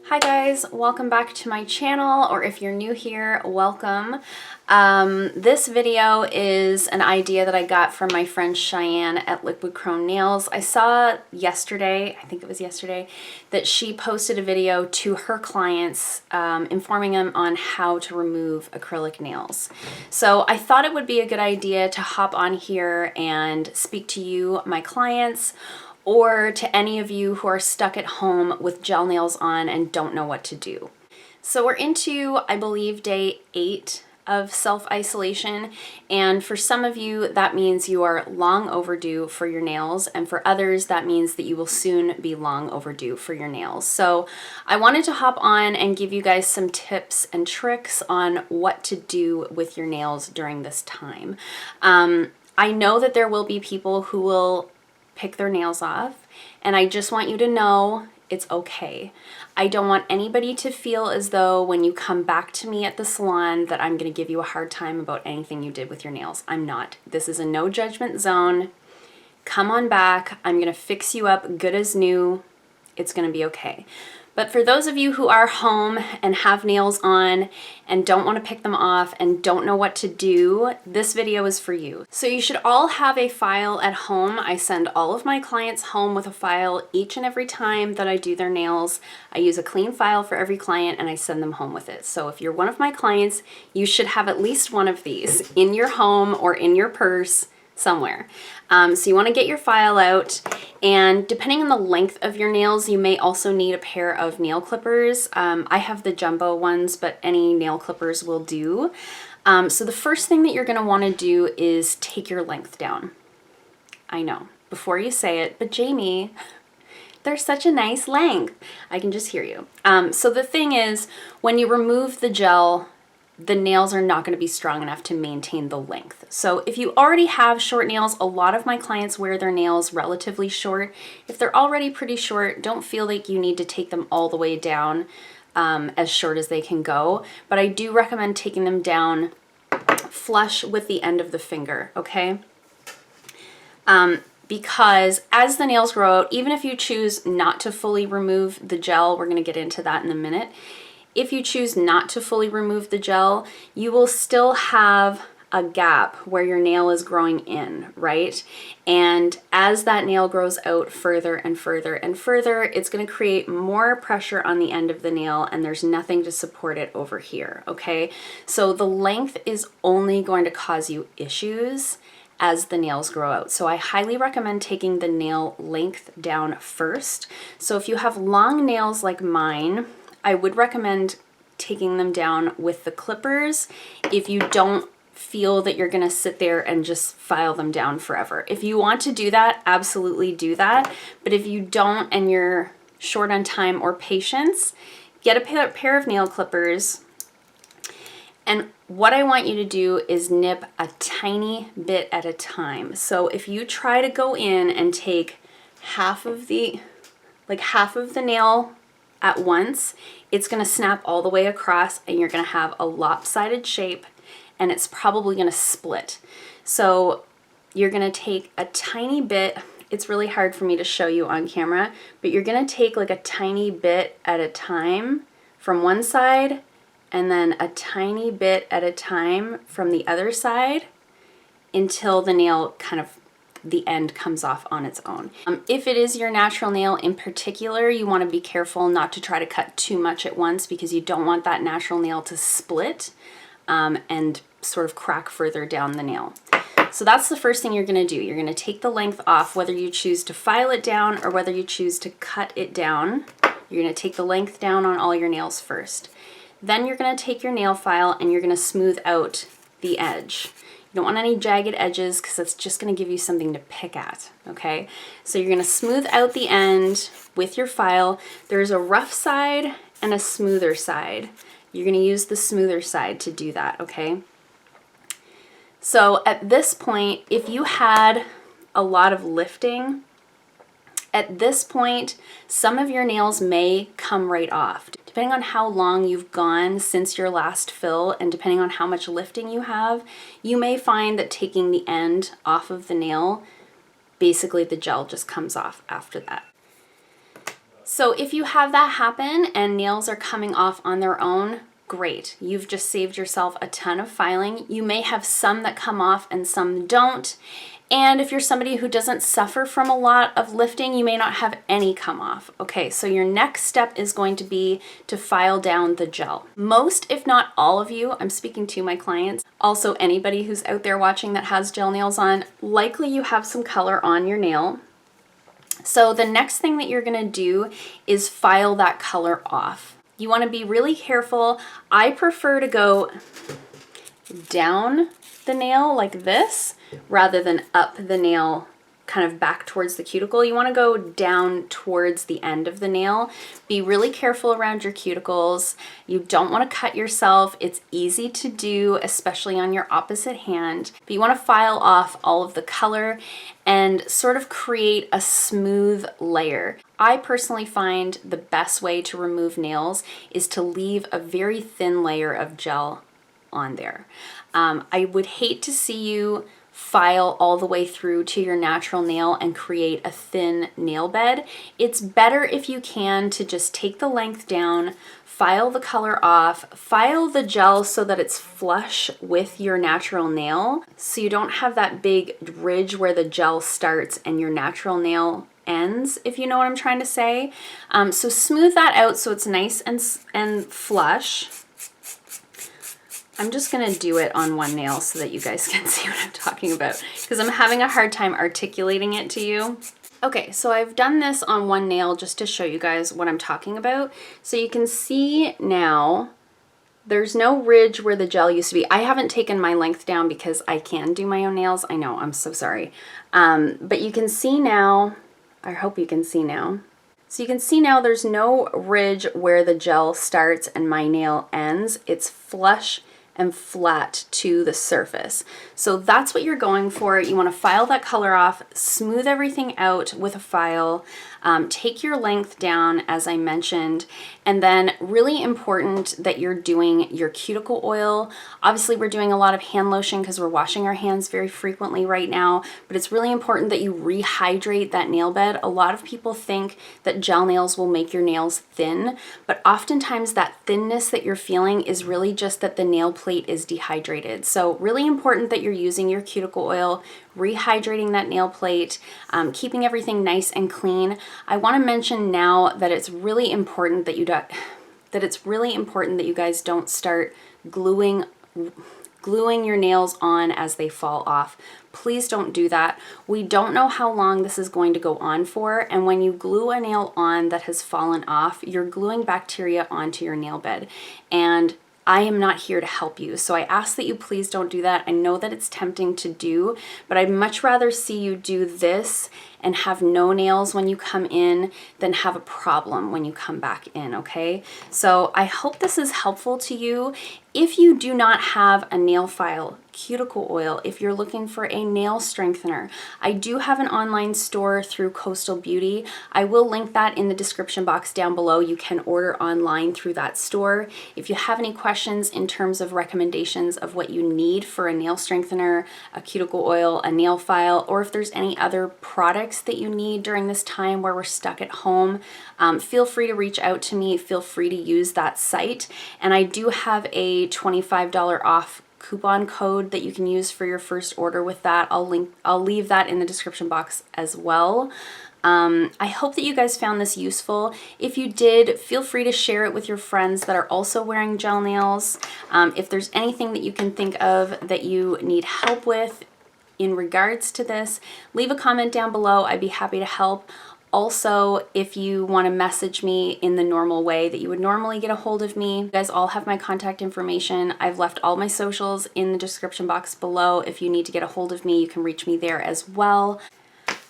Hi guys, welcome back to my channel, or if you're new here, welcome. This video is an idea that I got from my friend Cheyenne at Liquid Chrome Nails. I saw yesterday, I think it was yesterday, that she posted a video to her clients informing them on how to remove acrylic nails. So I thought it would be a good idea to hop on here and speak to you, my clients, or to any of you who are stuck at home with gel nails on and don't know what to do. So we're into, I believe, day 8 of self-isolation, and for some of you that means you are long overdue for your nails, and for others that means that you will soon be long overdue for your nails. So I wanted to hop on and give you guys some tips and tricks on what to do with your nails during this time. I know that there will be people who will pick their nails off, and I just want you to know it's okay. I don't want anybody to feel as though when you come back to me at the salon that I'm going to give you a hard time about anything you did with your nails. I'm not. This is a no judgment zone. Come on back. I'm going to fix you up good as new. It's going to be okay. But for those of you who are home and have nails on and don't want to pick them off and don't know what to do, this video is for you. So you should all have a file at home. I send all of my clients home with a file each and every time that I do their nails. I use a clean file for every client and I send them home with it. So if you're one of my clients, you should have at least one of these in your home or in your purse somewhere. So you want to get your file out, and depending on the length of your nails, you may also need a pair of nail clippers. I have the jumbo ones, but any nail clippers will do. So the first thing that you're going to want to do is take your length down. I know, before you say it, but Jamie, they're such a nice length. I can just hear you. So the thing is, when you remove the gel, the nails are not going to be strong enough to maintain the length. So if you already have short nails, a lot of my clients wear their nails relatively short. If they're already pretty short, don't feel like you need to take them all the way down as short as they can go. But I do recommend taking them down flush with the end of the finger, okay? Because as the nails grow out, even if you choose not to fully remove the gel, we're going to get into that in a minute. If you choose not to fully remove the gel, you will still have a gap where your nail is growing in, right? And as that nail grows out further and further and further, it's going to create more pressure on the end of the nail, and there's nothing to support it over here, okay? So the length is only going to cause you issues as the nails grow out. So I highly recommend taking the nail length down first. So if you have long nails like mine, I would recommend taking them down with the clippers if you don't feel that you're going to sit there and just file them down forever. If you want to do that, absolutely do that. But if you don't and you're short on time or patience, get a pair of nail clippers. And what I want you to do is nip a tiny bit at a time. So if you try to go in and take half of the nail at once, it's going to snap all the way across and you're going to have a lopsided shape, and it's probably going to split. So you're going to take a tiny bit. It's really hard for me to show you on camera, but you're going to take like a tiny bit at a time from one side and then a tiny bit at a time from the other side until the nail kind of the end comes off on its own. If it is your natural nail in particular, you want to be careful not to try to cut too much at once, because you don't want that natural nail to split and sort of crack further down the nail. So that's the first thing you're going to do. You're going to take the length off, whether you choose to file it down or whether you choose to cut it down. You're going to take the length down on all your nails first. Then you're going to take your nail file and you're going to smooth out the edge. You don't want any jagged edges because it's just going to give you something to pick at, okay? So you're going to smooth out the end with your file. There's a rough side and a smoother side. You're going to use the smoother side to do that, okay? So at this point, if you had a lot of lifting, at this point, some of your nails may come right off. Depending on how long you've gone since your last fill and depending on how much lifting you have, you may find that taking the end off of the nail, basically the gel just comes off after that. So if you have that happen and nails are coming off on their own, great. You've just saved yourself a ton of filing. You may have some that come off and some don't. And if you're somebody who doesn't suffer from a lot of lifting, you may not have any come off. Okay, so your next step is going to be to file down the gel. Most, if not all of you, I'm speaking to my clients, also anybody who's out there watching that has gel nails on, likely you have some color on your nail. So the next thing that you're gonna do is file that color off. You wanna be really careful. I prefer to go down the nail like this rather than up the nail kind of back towards the cuticle. You want to go down towards the end of the nail. Be really careful around your cuticles. You don't want to cut yourself. It's easy to do, especially on your opposite hand. But you want to file off all of the color and sort of create a smooth layer. I personally find the best way to remove nails is to leave a very thin layer of gel on there. I would hate to see you file all the way through to your natural nail and create a thin nail bed. It's better if you can to just take the length down, file the color off, file the gel so that it's flush with your natural nail, so you don't have that big ridge where the gel starts and your natural nail ends, if you know what I'm trying to say. So smooth that out so it's nice and flush. I'm just gonna do it on one nail so that you guys can see what I'm talking about, because I'm having a hard time articulating it to you. Okay, so I've done this on one nail just to show you guys what I'm talking about. So you can see now there's no ridge where the gel used to be. I haven't taken my length down because I can do my own nails. I know, I'm so sorry. But you can see now, I hope you can see now. So you can see now there's no ridge where the gel starts and my nail ends. It's flush and flat to the surface. So that's what you're going for. You want to file that color off, smooth everything out with a file, take your length down as I mentioned, and then really important that you're doing your cuticle oil. Obviously we're doing a lot of hand lotion because we're washing our hands very frequently right now, but it's really important that you rehydrate that nail bed. A lot of people think that gel nails will make your nails thin, but oftentimes that thinness that you're feeling is really just that the nail plate is dehydrated. So really important that you're using your cuticle oil, rehydrating that nail plate, keeping everything nice and clean. I want to mention now that it's really important that you guys don't start gluing your nails on as they fall off. Please don't do that. We don't know how long this is going to go on for, and when you glue a nail on that has fallen off, you're gluing bacteria onto your nail bed, and I am not here to help you. So I ask that you please don't do that. I know that it's tempting to do, but I'd much rather see you do this and have no nails when you come in than have a problem when you come back in, okay? So I hope this is helpful to you. If you do not have a nail file, cuticle oil, if you're looking for a nail strengthener, I do have an online store through Coastal Beauty. I will link that in the description box down below. You can order online through that store. If you have any questions in terms of recommendations of what you need for a nail strengthener, a cuticle oil, a nail file, or if there's any other products that you need during this time where we're stuck at home, feel free to reach out to me. Feel free to use that site. And I do have a $25 off coupon code that you can use for your first order with that. I'll leave that in the description box as well. I hope that you guys found this useful. If you did, feel free to share it with your friends that are also wearing gel nails. If there's anything that you can think of that you need help with in regards to this, leave a comment down below. I'd be happy to help. Also, if you want to message me in the normal way that you would normally get a hold of me, you guys all have my contact information. I've left all my socials in the description box below. If you need to get a hold of me, you can reach me there as well.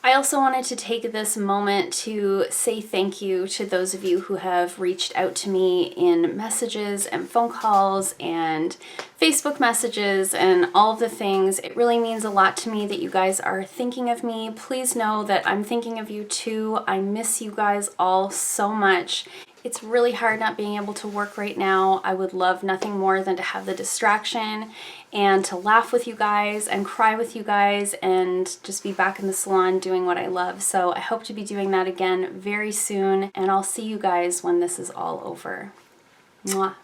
I also wanted to take this moment to say thank you to those of you who have reached out to me in messages and phone calls and Facebook messages and all of the things. It really means a lot to me that you guys are thinking of me. Please know that I'm thinking of you too. I miss you guys all so much. It's really hard not being able to work right now. I would love nothing more than to have the distraction and to laugh with you guys and cry with you guys and just be back in the salon doing what I love. So I hope to be doing that again very soon, and I'll see you guys when this is all over. Mwah.